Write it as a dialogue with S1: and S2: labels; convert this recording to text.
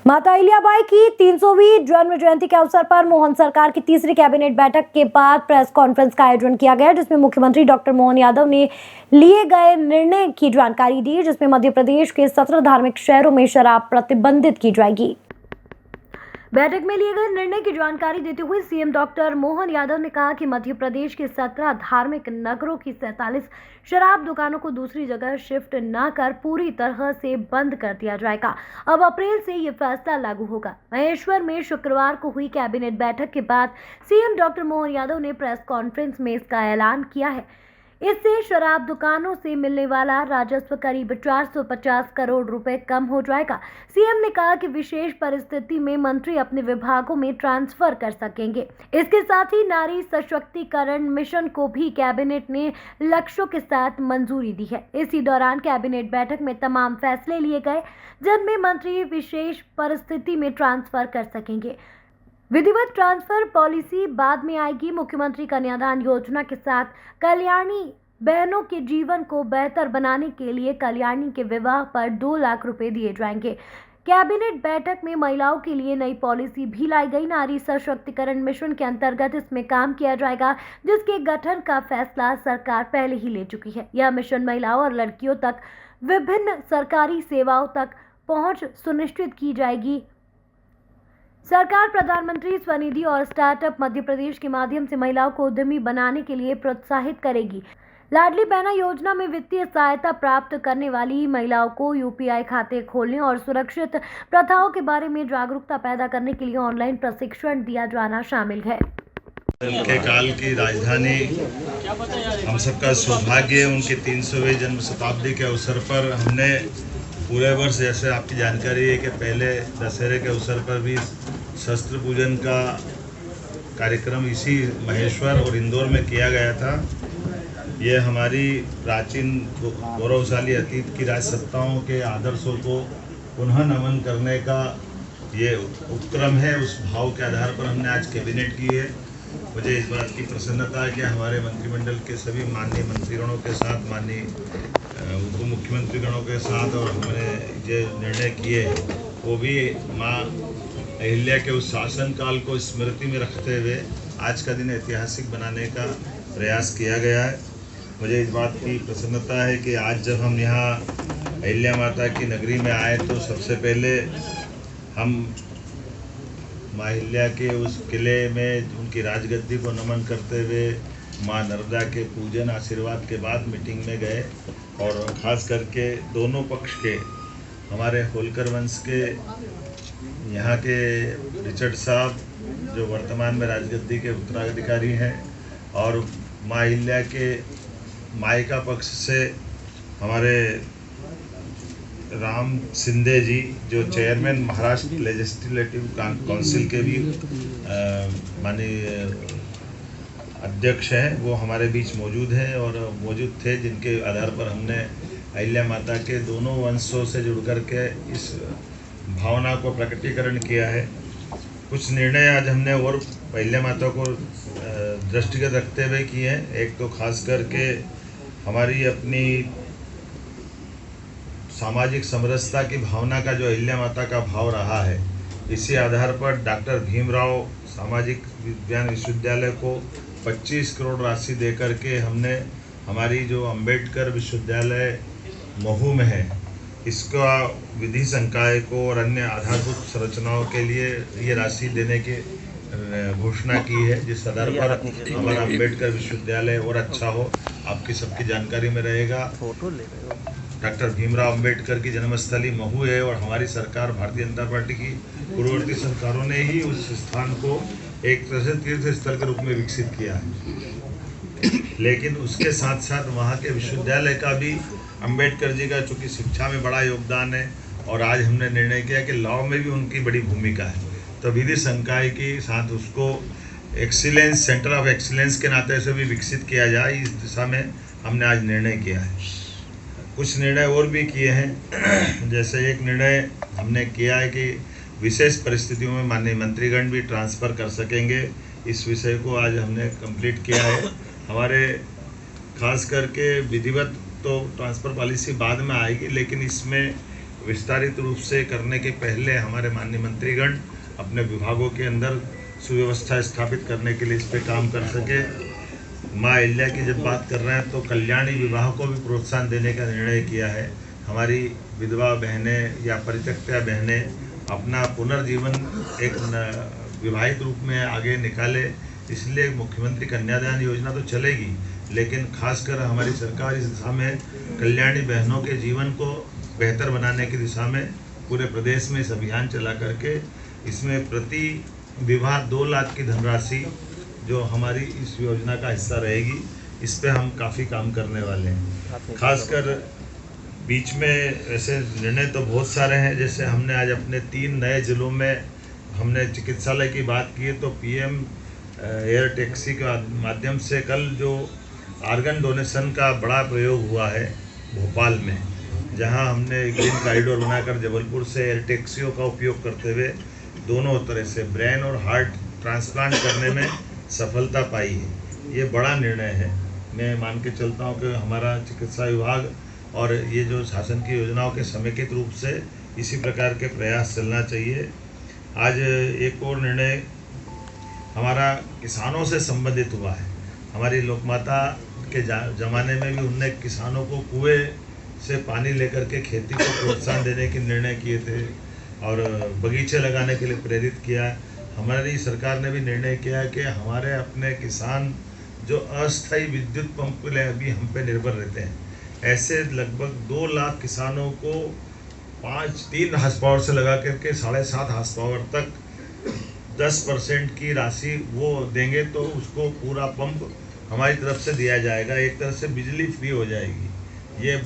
S1: माता अहिल्याबाई की 300वीं जन्म जयंती के अवसर पर मोहन सरकार की तीसरी कैबिनेट बैठक के बाद प्रेस कॉन्फ्रेंस का आयोजन किया गया, जिसमें मुख्यमंत्री डॉक्टर मोहन यादव ने लिए गए निर्णय की जानकारी दी, जिसमें मध्य प्रदेश के 17 धार्मिक शहरों में शराब प्रतिबंधित की जाएगी। बैठक में लिए गए निर्णय की जानकारी देते हुए सीएम डॉक्टर मोहन यादव ने कहा कि मध्य प्रदेश के 17 धार्मिक नगरों की 47 शराब दुकानों को दूसरी जगह शिफ्ट न कर पूरी तरह से बंद कर दिया जाएगा। अब अप्रैल से ये फैसला लागू होगा। महेश्वर में शुक्रवार को हुई कैबिनेट बैठक के बाद सीएम डॉक्टर मोहन यादव ने प्रेस कॉन्फ्रेंस में इसका ऐलान किया है। इससे शराब दुकानों से मिलने वाला राजस्व करीब 450 करोड़ रुपए कम हो जाएगा। सीएम ने कहा कि विशेष परिस्थिति में मंत्री अपने विभागों में ट्रांसफर कर सकेंगे। इसके साथ ही नारी सशक्तिकरण मिशन को भी कैबिनेट ने लक्ष्यों के साथ मंजूरी दी है। इसी दौरान कैबिनेट बैठक में तमाम फैसले लिए गए, जिनमें मंत्री विशेष परिस्थिति में ट्रांसफर कर सकेंगे। विधिवत ट्रांसफर पॉलिसी बाद में आएगी। मुख्यमंत्री कन्यादान योजना के साथ कल्याणी बहनों के जीवन को बेहतर बनाने के लिए कल्याणी के विवाह पर 2 लाख रुपए दिए जाएंगे। कैबिनेट बैठक में महिलाओं के लिए नई पॉलिसी भी लाई गई। नारी सशक्तिकरण मिशन के अंतर्गत इसमें काम किया जाएगा, जिसके गठन का फैसला सरकार पहले ही ले चुकी है। यह मिशन महिलाओं और लड़कियों तक विभिन्न सरकारी सेवाओं तक पहुंच सुनिश्चित की जाएगी। सरकार प्रधानमंत्री स्वनिधि और स्टार्टअप मध्य प्रदेश के माध्यम से महिलाओं को उद्यमी बनाने के लिए प्रोत्साहित करेगी। लाडली बहना योजना में वित्तीय सहायता प्राप्त करने वाली महिलाओं को यूपीआई खाते खोलने और सुरक्षित प्रथाओं के बारे में जागरूकता पैदा करने के लिए ऑनलाइन प्रशिक्षण दिया जाना शामिल है।
S2: के काल की राजधानी हम सबका सौभाग्य, उनके 300वें जन्म शताब्दी के अवसर पर हमने पूरे वर्ष, जैसे आपकी जानकारी है कि पहले दशहरे के अवसर पर भी शस्त्र पूजन का कार्यक्रम इसी महेश्वर और इंदौर में किया गया था। ये हमारी प्राचीन गौरवशाली अतीत की राजसत्ताओं के आदर्शों को पुनः नमन करने का ये उपक्रम है। उस भाव के आधार पर हमने आज कैबिनेट की है। मुझे इस बात की प्रसन्नता है कि हमारे मंत्रिमंडल के सभी माननीय मंत्रीगणों के साथ, माननीय उप मुख्यमंत्रीगणों के साथ, और हमने जो निर्णय किए वो भी माँ अहिल्या के उस शासनकाल को स्मृति में रखते हुए आज का दिन ऐतिहासिक बनाने का प्रयास किया गया है। मुझे इस बात की प्रसन्नता है कि आज जब हम यहाँ अहिल्या माता की नगरी में आए तो सबसे पहले हम माँ अहिल्या के उस किले में उनकी राजगद्दी को नमन करते हुए माँ नर्मदा के पूजन आशीर्वाद के बाद मीटिंग में गए, और ख़ास करके दोनों पक्ष के हमारे होलकर वंश के यहाँ के रिचर्ड साहब जो वर्तमान में राजगद्दी के उत्तराधिकारी हैं, और माँ अहिल्या के मायका पक्ष से हमारे राम सिंधे जी जो चेयरमैन महाराष्ट्र लेजिस्लेटिव काउंसिल के भी माननीय अध्यक्ष हैं, वो हमारे बीच मौजूद हैं और मौजूद थे, जिनके आधार पर हमने अहिल्या माता के दोनों वंशों से जुड़ कर के इस भावना को प्रकटीकरण किया है। कुछ निर्णय आज हमने और अहिल्या माता को दृष्टिगत रखते हुए किए हैं। एक तो खास करके हमारी अपनी सामाजिक समरसता की भावना का जो अहिल्या माता का भाव रहा है, इसी आधार पर डॉक्टर भीमराव सामाजिक विज्ञान विश्वविद्यालय को 25 करोड़ राशि दे करके हमने हमारी जो अंबेडकर विश्वविद्यालय महू में है, इसका विधि संकाय को और अन्य आधारभूत संरचनाओं के लिए ये राशि देने की घोषणा की है, जिस आधार पर हमारा अंबेडकर विश्वविद्यालय और अच्छा हो। आपकी सबकी जानकारी में रहेगा, डॉक्टर भीमराव अंबेडकर की जन्मस्थली महू है, और हमारी सरकार भारतीय जनता पार्टी की पूर्ववर्ती सरकारों ने ही उस स्थान को एक तरह से तीर्थ स्थल के रूप में विकसित किया है। लेकिन उसके साथ साथ वहाँ के विश्वविद्यालय का भी अंबेडकर जी का चूँकि शिक्षा में बड़ा योगदान है, और आज हमने निर्णय किया कि लॉ में भी उनकी बड़ी भूमिका है, तो विधि संकाय के साथ उसको एक्सीलेंस, सेंटर ऑफ एक्सीलेंस के नाते से भी विकसित किया जाए, इस दिशा में हमने आज निर्णय किया है। कुछ निर्णय और भी किए हैं, जैसे एक निर्णय हमने किया है कि विशेष परिस्थितियों में माननीय मंत्रीगण भी ट्रांसफ़र कर सकेंगे। इस विषय को आज हमने कंप्लीट किया है। हमारे खास करके विधिवत तो ट्रांसफ़र पॉलिसी बाद में आएगी, लेकिन इसमें विस्तारित रूप से करने के पहले हमारे माननीय मंत्रीगण अपने विभागों के अंदर सुव्यवस्था स्थापित करने के लिए इस पे काम कर सके। माँ अहिल्या की जब बात कर रहे हैं तो कल्याणी विवाह को भी प्रोत्साहन देने का निर्णय किया है। हमारी विधवा बहनें या परित्यक्ता बहनें अपना पुनर्जीवन एक विवाहित रूप में आगे निकाले, इसलिए मुख्यमंत्री कन्यादान योजना तो चलेगी, लेकिन खासकर हमारी सरकार इस दिशा में कल्याणी बहनों के जीवन को बेहतर बनाने की दिशा में पूरे प्रदेश में इस अभियान चला करके इसमें प्रति विवाह 2 लाख की धनराशि जो हमारी इस योजना का हिस्सा रहेगी, इस पे हम काफ़ी काम करने वाले हैं। खासकर बीच में ऐसे निर्णय तो बहुत सारे हैं, जैसे हमने आज अपने 3 नए ज़िलों में हमने चिकित्सालय की बात की है तो पीएम एयर टैक्सी के माध्यम से कल जो आर्गन डोनेशन का बड़ा प्रयोग हुआ है भोपाल में, जहां हमने ग्रीन कॉरिडोर बनाकर जबलपुर से एयर टैक्सियों का उपयोग करते हुए दोनों तरह से ब्रेन और हार्ट ट्रांसप्लांट करने में सफलता पाई है। ये बड़ा निर्णय है। मैं मान के चलता हूँ कि हमारा चिकित्सा विभाग और ये जो शासन की योजनाओं के समेकित रूप से इसी प्रकार के प्रयास चलना चाहिए। आज एक और निर्णय हमारा किसानों से संबंधित हुआ है। हमारी लोकमाता के ज़माने में भी उनने किसानों को कुएं से पानी लेकर के खेती को प्रोत्साहन देने के निर्णय किए थे और बगीचे लगाने के लिए प्रेरित किया। हमारी सरकार ने भी निर्णय किया कि हमारे अपने किसान जो अस्थायी विद्युत पंप के लिए अभी हम पे निर्भर रहते हैं, ऐसे लगभग 2 लाख किसानों को 3 हार्स पावर से लगा करके 7.5 हार्स पावर तक 10% की राशि वो देंगे तो उसको पूरा पंप हमारी तरफ से दिया जाएगा। एक तरह से बिजली फ्री हो जाएगी। ये